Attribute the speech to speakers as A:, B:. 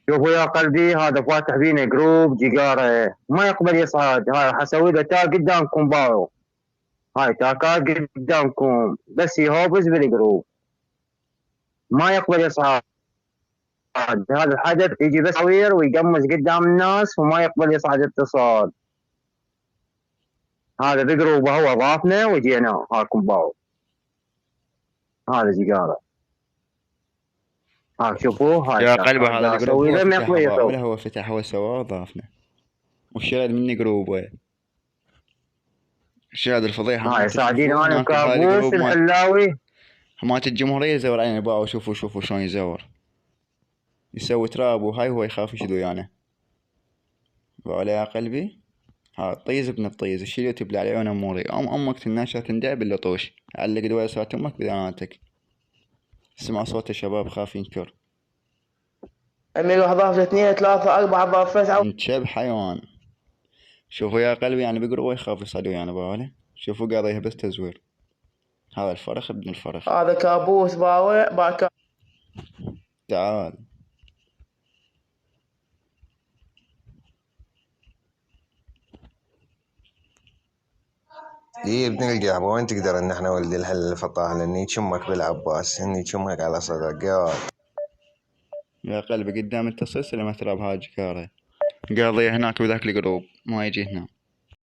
A: شوفوا يا قلبي، هذا فاتح فينا جروب جيجارة ما يقبل يصعد. هاي حسوي له تاج قدامكم باو. هاي تاكات قدامكم بس يهوبز بالجروب ما يقبل يصعد. هذا الحدث يجي بس تصوير ويقمز قدام الناس وما يقبل يصعد اتصال. هذا بجروبه هو ضافنا وجينا هاكم باو. هذا جيجارة. ها شوفوا هاي
B: يا قلبه
A: التاكات
B: هذا
A: دا
B: الجروب
A: اسوي
B: هو
A: له ما
B: فتحه
A: يقبل
B: باع،
A: يصور.
B: ولا هو فتح هو سواه وضافنا وشاد مني جروبه. شاد الفضيحة ما
A: هاي صاعدين
B: تشوفوا
A: انا
B: هناك بهذا
A: وكابوس
B: الجروب
A: الحلاوي.
B: مالت الجمهورية يزور علينا باعوا. شوفوا شلون يزور، يسوي تراب وهاي هو يخاف يشدو يعني. وعلى يا قلبي ها طيز ابن الطيز الشيل يتبلع على عيون اموري. امك تناشر تندع باللطوش. علق دواء صوت امك بداناتك. سمع صوت الشباب خاف ينكر.
C: عمي واحد ضاف 2 3 4 ضاف 9.
B: انت شب حيوان. شوفوا يا قلبي يعني بيقروا يخاف يصعدوا يعني باله. شوفوا قاضيه بس تزوير. هذا الفرخ ابن الفرخ.
C: هذا كابوس باوع باكا.
B: تعال.
D: إيه ابن القعبة، وين تقدر إن إحنا ولد الحل الفطاح لأني يشمك بالعباس، إني يشمك على صدق
B: يا قلبي قدام التصيص اللي ما ترى بهاي جكاره. قاضيه هناك بذاك القروب ما يجي هنا.